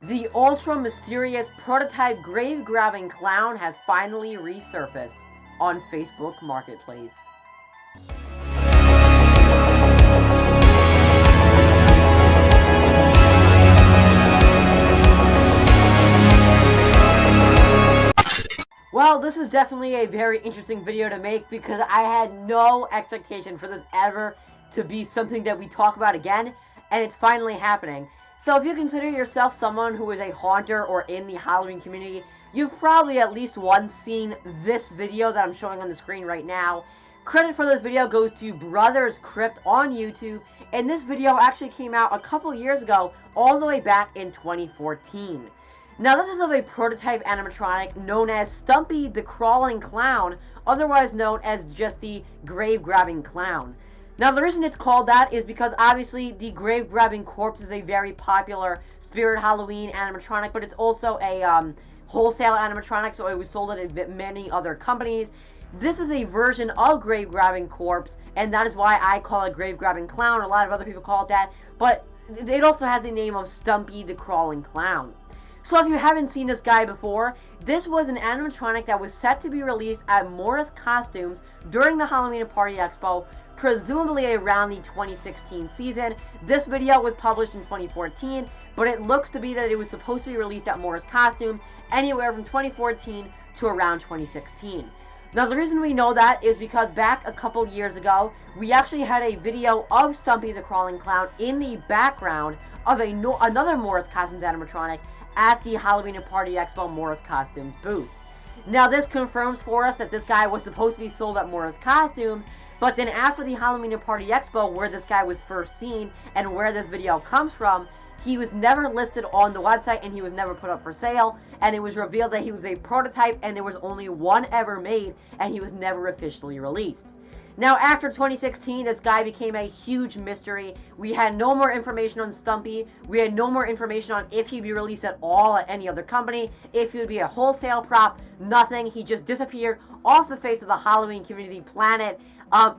The ultra-mysterious prototype grave-grabbing clown has finally resurfaced on Facebook Marketplace. Well, this is definitely a very interesting video to make because I had no expectation for this ever to be something that we talk about again, and it's finally happening. So if you consider yourself someone who is a haunter or in the Halloween community, you've probably at least once seen this video that I'm showing on the screen right now. Credit for this video goes to BrothersCrypt on YouTube, and this video actually came out a couple years ago, all the way back in 2014. Now, this is of a prototype animatronic known as Stumpy the Crawling Clown, otherwise known as just the Grave-Grabbing Clown. Now, the reason it's called that is because obviously the Grave-Grabbing Corpse is a very popular Spirit Halloween animatronic, but it's also a wholesale animatronic, so it was sold at many other companies. This is a version of Grave-Grabbing Corpse, and that is why I call it Grave-Grabbing Clown. A lot of other people call it that, but it also has the name of Stumpy the Crawling Clown. So if you haven't seen this guy before, this was an animatronic that was set to be released at Morris Costumes during the Halloween Party Expo, presumably around the 2016 season. This video was published in 2014, but it looks to be that it was supposed to be released at Morris Costumes anywhere from 2014 to around 2016. Now, the reason we know that is because back a couple years ago, we actually had a video of Stumpy the Crawling Clown in the background of another Morris Costumes animatronic at the Halloween and Party Expo Morris Costumes booth. Now, this confirms for us that this guy was supposed to be sold at Morris Costumes, but then after the Halloween and Party Expo, where this guy was first seen and where this video comes from, he was never listed on the website and he was never put up for sale, and it was revealed that he was a prototype and there was only one ever made and he was never officially released. Now, after 2016, this guy became a huge mystery. We had no more information on Stumpy. We had no more information on if he'd be released at all at any other company, if he would be a wholesale prop, nothing. He just disappeared off the face of the Halloween community planet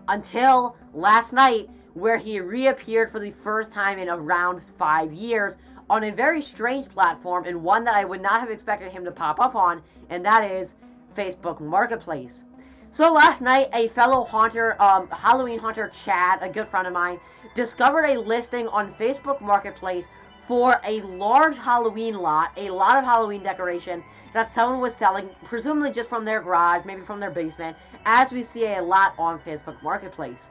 until last night, where he reappeared for the first time in around 5 years on a very strange platform, and one that I would not have expected him to pop up on, and that is Facebook Marketplace. So last night, a fellow haunter, Halloween haunter Chad, a good friend of mine, discovered a listing on Facebook Marketplace for a large Halloween lot, a lot of Halloween decorations that someone was selling, presumably just from their garage, maybe from their basement, as we see a lot on Facebook Marketplace.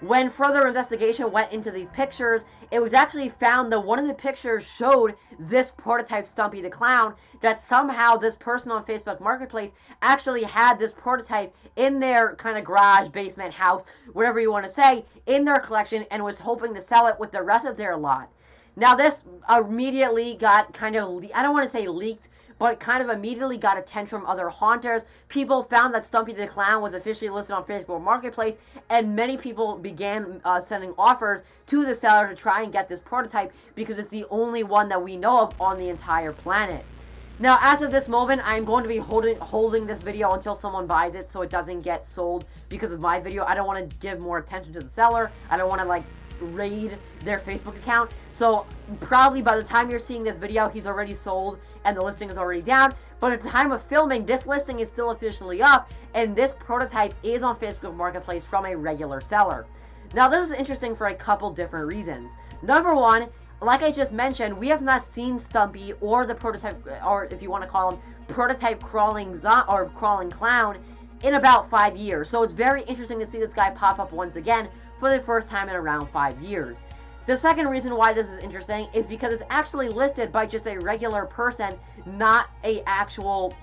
When further investigation went into these pictures, it was actually found that one of the pictures showed this prototype Stumpy the Clown, that somehow this person on Facebook Marketplace actually had this prototype in their kind of garage, basement, house, whatever you want to say, in their collection, and was hoping to sell it with the rest of their lot. Now, this immediately got kind of, I don't want to say leaked, but kind of immediately got attention from other haunters. People found that Stumpy the Clown was officially listed on Facebook Marketplace, and many people began sending offers to the seller to try and get this prototype because it's the only one that we know of on the entire planet. Now, as of this moment, I'm going to be holding this video until someone buys it so it doesn't get sold because of my video. I don't want to give more attention to the seller. I don't want to, like, raid their Facebook account. So probably by the time you're seeing this video, he's already sold and the listing is already down. But at the time of filming, this listing is still officially up, and this prototype is on Facebook Marketplace from a regular seller. Now, this is interesting for a couple different reasons. Number one, like I just mentioned, we have not seen Stumpy or the prototype, or if you want to call him prototype crawling clown, in about 5 years. So it's very interesting to see this guy pop up once again for the first time in around 5 years. The second reason why this is interesting is because it's actually listed by just a regular person, not a actual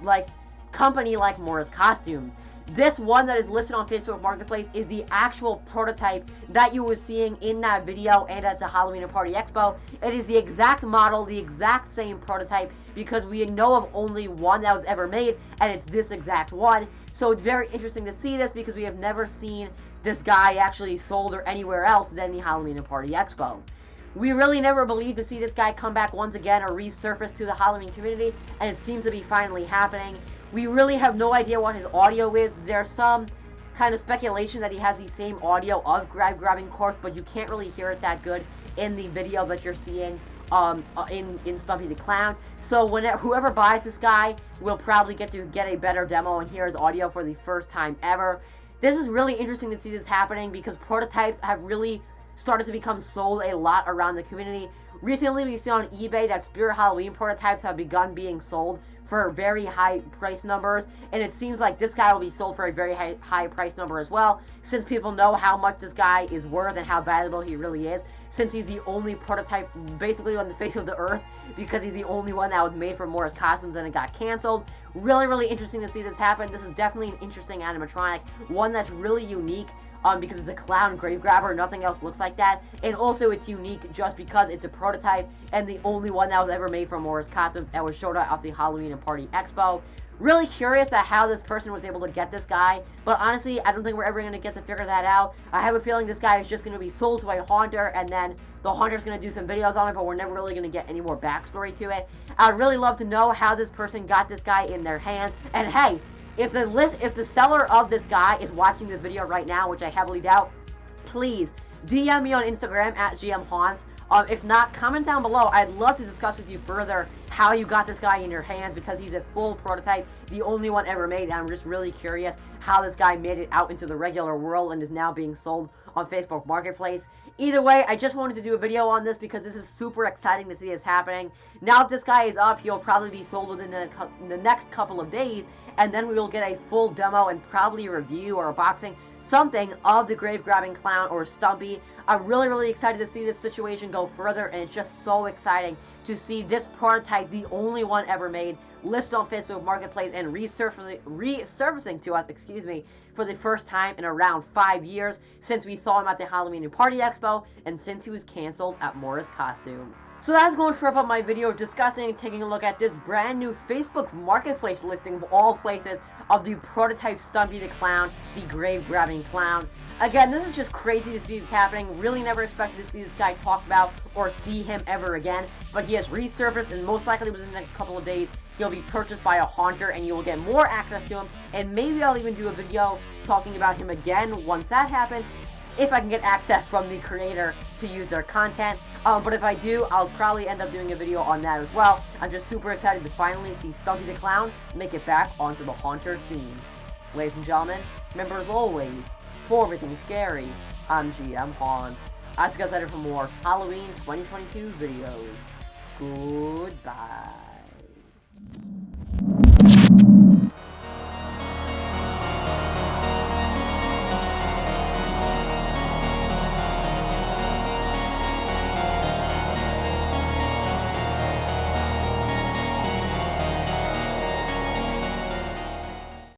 like company like Morris Costumes. This one that is listed on Facebook Marketplace is the actual prototype that you were seeing in that video and at the Halloween and Party Expo. It is the exact model, the exact same prototype, because we know of only one that was ever made, and it's this exact one. So it's very interesting to see this because we have never seen this guy actually sold or anywhere else than the Halloween and Party Expo. We really never believed to see this guy come back once again or resurface to the Halloween community, and it seems to be finally happening. We really have no idea what his audio is. There's some kind of speculation that he has the same audio of Grave-Grabbing Corpse, but you can't really hear it that good in the video that you're seeing in Stumpy the Clown. So whoever buys this guy will probably get a better demo and hear his audio for the first time ever. This is really interesting to see this happening because prototypes have really started to become sold a lot around the community. Recently, we've seen on eBay that Spirit Halloween prototypes have begun being sold for very high price numbers, and it seems like this guy will be sold for a very high price number as well, since people know how much this guy is worth and how valuable he really is, since he's the only prototype basically on the face of the earth, because he's the only one that was made for Morris Costumes and it got canceled. Really interesting to see this happen. This is definitely an interesting animatronic, one that's really unique, because it's a clown grave grabber. Nothing else looks like that. And also it's unique just because it's a prototype and the only one that was ever made from Morris Costumes and was showed at the Halloween and Party Expo. Really curious at how this person was able to get this guy, but honestly, I don't think we're ever going to get to figure that out. I have a feeling this guy is just going to be sold to a haunter, and then the haunter's going to do some videos on it, but we're never really going to get any more backstory to it. I'd really love to know how this person got this guy in their hands, and hey, if the seller of this guy is watching this video right now, which I heavily doubt, please DM me on Instagram at GMHaunts. If not, comment down below. I'd love to discuss with you further how you got this guy in your hands, because he's a full prototype, the only one ever made, and I'm just really curious how this guy made it out into the regular world and is now being sold on Facebook Marketplace. Either way, I just wanted to do a video on this because this is super exciting to see this happening. Now that this guy is up, he'll probably be sold within the next couple of days, and then we will get a full demo and probably a review or a boxing, something of the grave grabbing clown or Stumpy. I'm really excited to see this situation go further, and it's just so exciting to see this prototype, the only one ever made, listed on Facebook Marketplace and resurfacing to us, for the first time in around 5 years, since we saw him at the Halloween and Party Expo and since he was canceled at Morris Costumes. So that's going to wrap up my video discussing and taking a look at this brand new Facebook Marketplace listing of all places of the prototype Stumpy the Clown, the grave grabbing clown. Again, this is just crazy to see this happening. Really never expected to see this guy talked about or see him ever again, but he has resurfaced, and most likely within the next couple of days he'll be purchased by a haunter and you will get more access to him, and maybe I'll even do a video talking about him again once that happens, if I can get access from the creator to use their content. But if I do, I'll probably end up doing a video on that as well. I'm just super excited to finally see Stumpy the Clown make it back onto the haunter scene. Ladies and gentlemen, remember as always, for everything scary, I'm GMHaunts. I'll see you guys later for more Halloween 2022 videos. Goodbye.